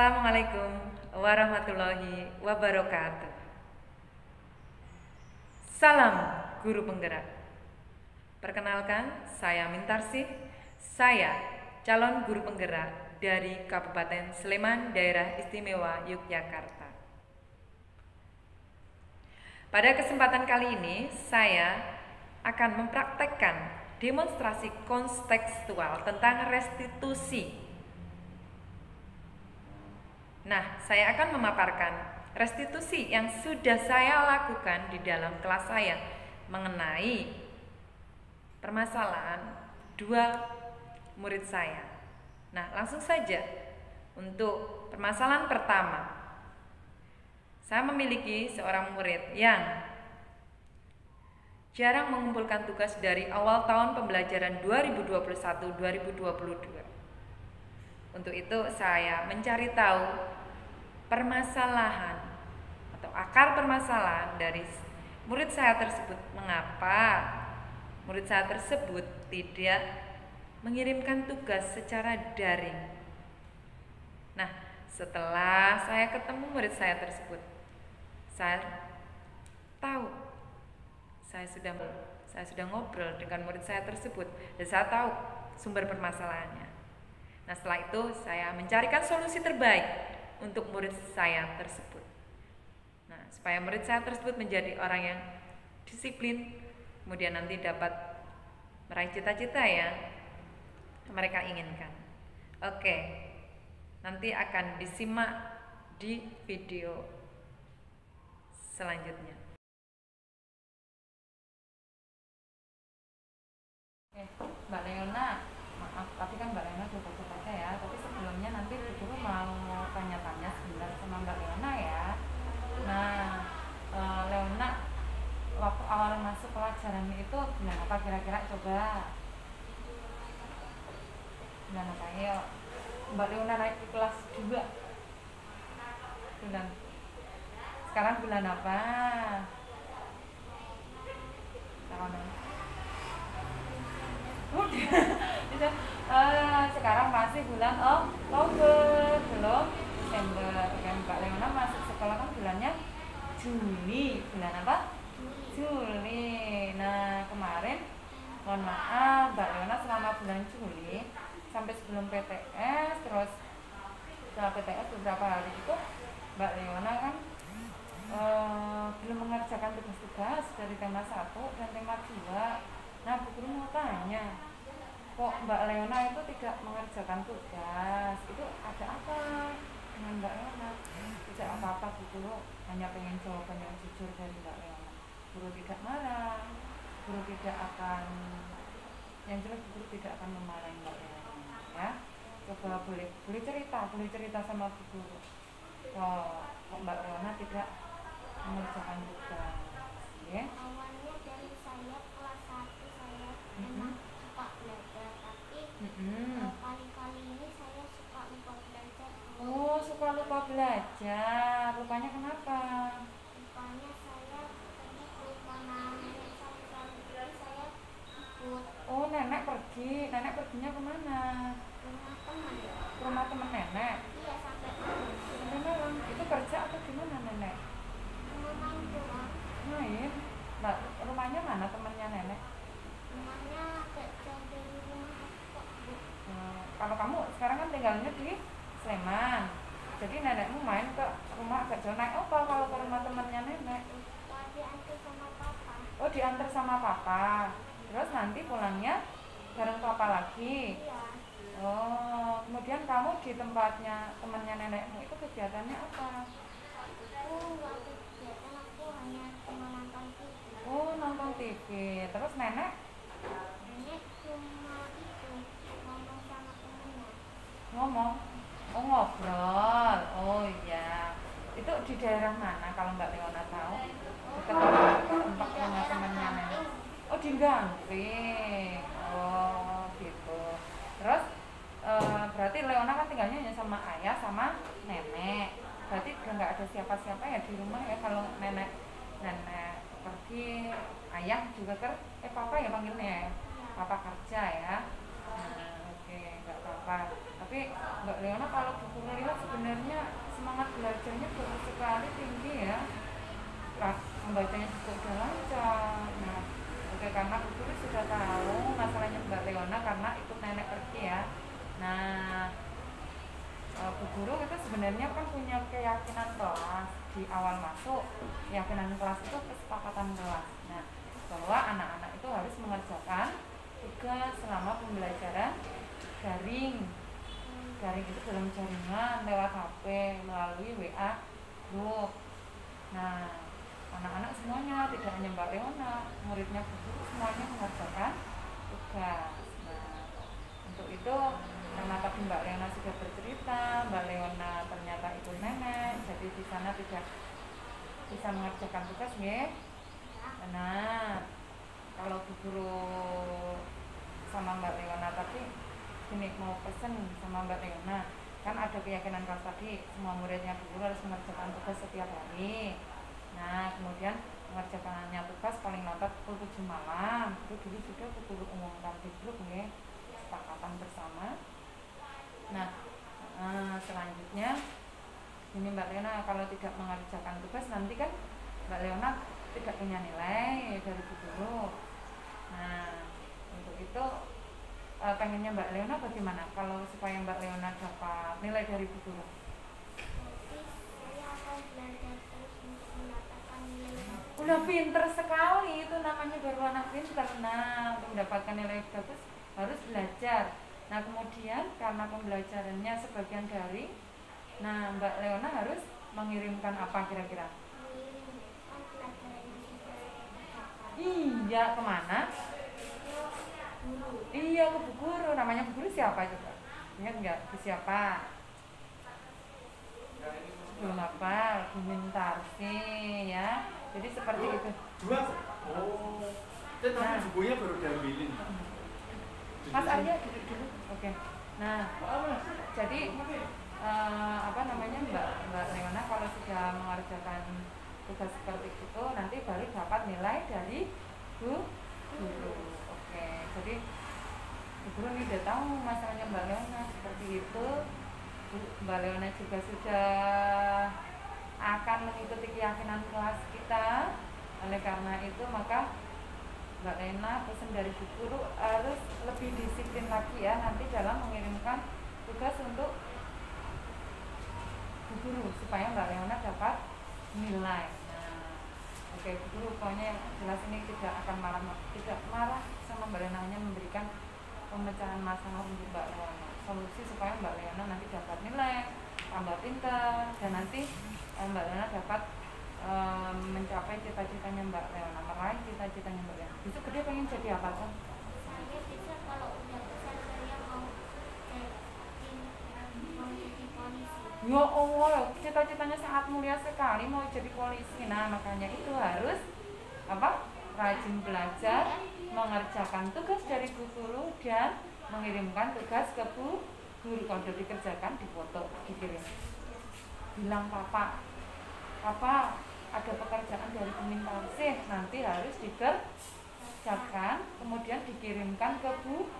Assalamualaikum warahmatullahi wabarakatuh. Salam guru penggerak. Perkenalkan, saya Mintarsih. Saya calon guru penggerak dari Kabupaten Sleman, Daerah Istimewa Yogyakarta. Pada kesempatan kali ini, saya akan mempraktekkan demonstrasi kontekstual tentang restitusi. Nah, saya akan memaparkan restitusi yang sudah saya lakukan di dalam kelas saya mengenai permasalahan dua murid saya. Nah, langsung saja untuk permasalahan pertama. Saya memiliki seorang murid yang jarang mengumpulkan tugas dari awal tahun pembelajaran 2021-2022. Untuk itu saya mencari tahu permasalahan atau akar permasalahan dari murid saya tersebut. Mengapa murid saya tersebut tidak mengirimkan tugas secara daring? Nah, setelah saya ketemu murid saya tersebut, saya tahu, saya sudah ngobrol dengan murid saya tersebut dan saya tahu sumber permasalahannya. Nah, setelah itu saya mencarikan solusi terbaik untuk murid saya tersebut. Nah, supaya murid saya tersebut menjadi orang yang disiplin, kemudian nanti dapat meraih cita-cita yang mereka inginkan. Oke, nanti akan disimak di video selanjutnya. Mbak Leona, maaf, tapi kan Mbak Leona sudah baca ya. Tapi sebelumnya nanti guru mau tanya-tanya sebentar sama Mbak Leona ya. Nah, Leona waktu awal masuk pelajaran itu bulan apa kira-kira? Coba bulan apa ya? Mbak Leona naik ke kelas 2 bulan. Sekarang bulan apa? Sekarang masih bulan Oktober, belum Desember. Kan Mbak Leona masuk sekolah kan bulannya Juli. Bulan apa? Juli. Nah, kemarin mohon maaf Mbak Leona selama bulan Juli sampai sebelum PTS, terus setelah PTS beberapa hari itu Mbak Leona kan belum mengerjakan tugas-tugas dari tema 1 dan tema 2. Nah, Bu Guru mau tanya, kok Mbak Leona itu tidak mengerjakan tugas? Itu ada apa dengan Mbak Leona? Tidak apa-apa, Bu Guru hanya pengen jawaban yang jujur dari Mbak Leona. Guru tidak marah, Guru tidak akan, yang jelas Guru tidak akan memarahi Mbak Leona ya. Coba boleh cerita sama Bu Guru. Kok Mbak Leona tidak mengerjakan tugas? Ya. Awalnya dari saya kelas 1 saya memang suka belajar, tapi kali-kali ini saya suka lupa belajar. Oh, suka lupa belajar. Lupanya kenapa? Rupanya saya tadi lupa nenek jadi saya ikut Oh, nenek pergi. Nenek perginya kemana? rumah teman. Ke rumah teman nenek. Iya, sampai malam. Sampai malam. Itu kerja atau gimana nenek? Rumah main doang. Main. Nah, rumahnya mana temannya nenek? Rumahnya agak jauh dari rumah aku kok, Bu. Kalau kamu sekarang kan tinggalnya di Sleman. Jadi nenekmu main ke rumah agak jauh. Naik apa kalau ke rumah temannya nenek? Diantar sama papa. Oh, diantar sama papa. Terus nanti pulangnya bareng papa lagi. Iya. Oh, kemudian kamu di tempatnya temannya nenekmu itu kegiatannya apa? Aku nggak ada kegiatan, aku hanya cuma nonton TV. Oh, nonton TV. Terus nenek Nenek cuma itu ngomong sama temennya. ngomong? Oh, ngobrol. Oh iya. Itu di daerah mana kalau Mbak Leona tahu? Dekat tempat rumah temannya nenek. Oh, di Gamping. Oh, gitu. Terus berarti Leona kan tinggalnya hanya sama ayah sama nenek. Berarti udah nggak ada siapa-siapa ya di rumah ya kalau nenek pergi, ayah juga papa ya panggilnya ya, papa kerja ya. Nah, oke, nggak apa-apa. Tapi Mbak Leona kalau Bu Guru lihat sebenarnya sebenarnya semangat belajarnya bagus sekali, tinggi ya. Membacanya juga udah lancar. Nah, oke, karena Bu Guru sudah tahu masalahnya Mbak Leona karena ikut nenek pergi ya. Nah, Bu Guru itu sebenarnya kan punya keyakinan kelas di awal masuk. Keyakinan kelas itu kesepakatan kelas. Nah, bahwa anak-anak itu harus mengerjakan tugas selama pembelajaran daring. Daring itu dalam jaringan lewat HP melalui WA grup. Nah, anak-anak semuanya, tidak hanya Mbak Leona, muridnya Bu Guru semuanya mengerjakan tugas. Nah, untuk itu karena tadi Mbak Leona sudah bercerita, Mbak Leona ternyata ikut nenek, jadi di sana tidak bisa mengerjakan tugas ya. Nah, kalau Bu Guru sama Mbak Leona tadi ini mau pesen sama Mbak Leona, kan ada keyakinan kelas tadi semua muridnya Bu Guru harus mengerjakan tugas setiap hari. Nah, kemudian mengerjakannya tugas paling lambat pukul 7 malam. Itu dulu sudah Bu Guru umumkan di grup ya, kesepakatan bersama. Nah, selanjutnya ini Mbak Leona kalau tidak mengerjakan tugas nanti kan Mbak Leona tidak punya nilai dari Bu Guru. Nah, untuk itu pengennya Mbak Leona bagaimana kalau supaya Mbak Leona dapat nilai dari Bu Guru? Saya akan belajar terus untuk mendapatkan nilai. Udah pinter sekali, itu namanya baru anak pinter. Nah, untuk mendapatkan nilai bagus harus belajar. Nah, kemudian karena pembelajarannya sebagian daring, nah Mbak Leona harus mengirimkan apa kira-kira? Mengirimkan pelajaran yang sudah saya kerjakan. Iya, kemana? Guru. Iya, ke Bu Guru. Namanya Bu Guru siapa coba? Ingat nggak? Bu siapa? Belum apa? Bu Mintarsi ya. Jadi seperti itu. Dua. Oh. Tapi bukunya baru diambilin. Mas Arya duduk dulu. Oke. Nah, jadi apa namanya Mbak Leona kalau sudah mengerjakan tugas seperti itu nanti baru dapat nilai dari Bu Guru. Oke. Jadi Bu Guru ini udah tahu masalahnya Mbak Leona seperti itu. Mbak Leona juga sudah akan mengikuti keyakinan kelas kita. Oleh karena itu maka Mbak Leona pesan dari Bu Guru harus lebih disiplin lagi ya nanti dalam mengirimkan tugas untuk Bu Guru supaya Mbak Leona dapat nilai. Nah, oke Bu Guru pokoknya jelas ini tidak akan tidak marah sama Mbak Leona, hanya memberikan pemecahan masalah untuk Mbak Leona, solusi supaya Mbak Leona nanti dapat nilai, tambah pintar dan nanti Mbak Leona dapat mencapai cita-citanya Mbak Leona, meraih cita-citanya Mbak Leona. Besok gede pengen jadi apa kan? Saya bisa kalau udah besar saya mau jadi polisi. Ya Allah, cita-citanya sangat mulia sekali mau jadi polisi. Nah, makanya itu harus apa? Rajin belajar, mengerjakan tugas dari Bu Guru dan mengirimkan tugas ke Bu Guru. Kalau sudah dikerjakan, difoto, dikirim. Bilang papa, ada pekerjaan dari Pemintarsih, nanti harus dikerjakan, kemudian dikirimkan ke Bu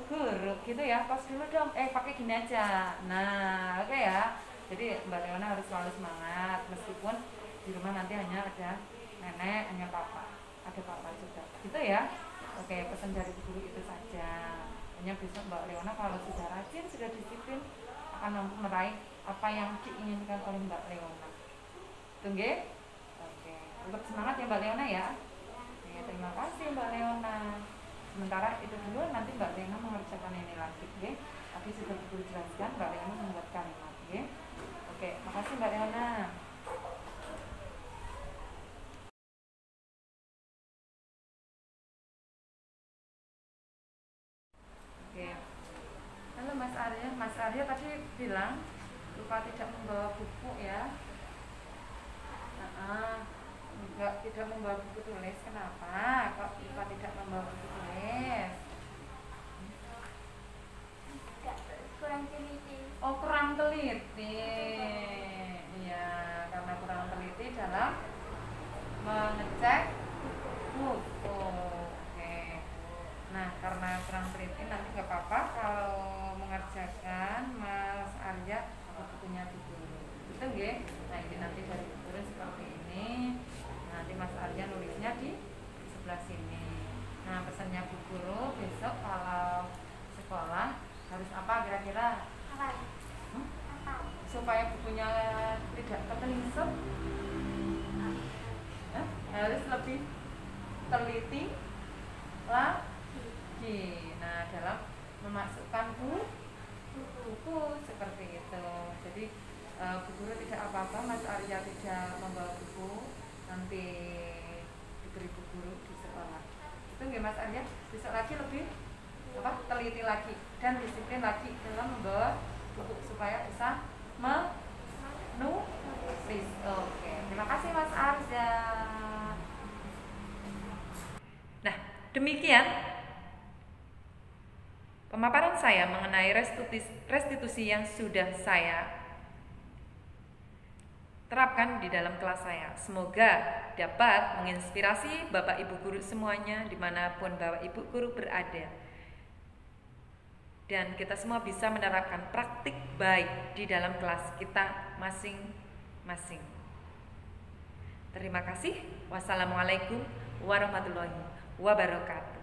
Guru, gitu ya. Pas dulu dong, pakai gini aja. Nah, oke ya. Jadi Mbak Leona harus selalu semangat, meskipun di rumah nanti hanya ada nenek, hanya papa, ada papa juga, gitu ya. Oke, pesan dari Bu Guru itu saja. Hanya besok Mbak Leona kalau sudah rajin, sudah disiplin, akan mampu meraih apa yang diinginkan oleh Mbak Leona. Tunggu. Oke, tetap semangat ya Mbak Leona ya. Ya, terima kasih Mbak Leona. Sementara itu dulu, nanti Mbak Leona mengerjakan ini lagi, ya. Tapi sudah Bu jelaskan, Mbak Leona membuat kalimat, ya. Oke, makasih Mbak Leona. Oke. Halo Mas Arya tadi bilang lupa tidak membawa buku ya. Enggak, tidak membawa buku tulis. Kenapa kok lupa tidak membawa buku tulis? Kurang teliti. Oh, kurang teliti. Iya, karena kurang teliti dalam mengecek buku. Oke. Nah, karena kurang teliti nanti nggak apa-apa kalau mengerjakan Mas Arya buku bukunya Bu Guru. Itu nggih. Nah, ini nanti dari Bu Guru seperti ini. Nanti Mas Arya nulisnya di sebelah sini. Nah, pesannya Bu Guru besok kalau sekolah harus apa kira-kira? Apa? Supaya bukunya tidak ketelisep, harus lebih teliti lagi. Nah, dalam memasukkan buku seperti itu. Jadi Bu Guru tidak apa-apa, Mas Arya tidak membawa buku, nanti diberi Bu Guru di sekolah. Itu nggih Mas Arya, besok lagi lebih teliti lagi dan disiplin lagi dalam membawa buku supaya bisa menulis. Oke, terima kasih Mas Arya. Nah, demikian pemaparan saya mengenai restitusi yang sudah saya terapkan di dalam kelas saya. Semoga dapat menginspirasi Bapak Ibu Guru semuanya dimanapun Bapak Ibu Guru berada. Dan kita semua bisa menerapkan praktik baik di dalam kelas kita masing-masing. Terima kasih. Wassalamualaikum warahmatullahi wabarakatuh.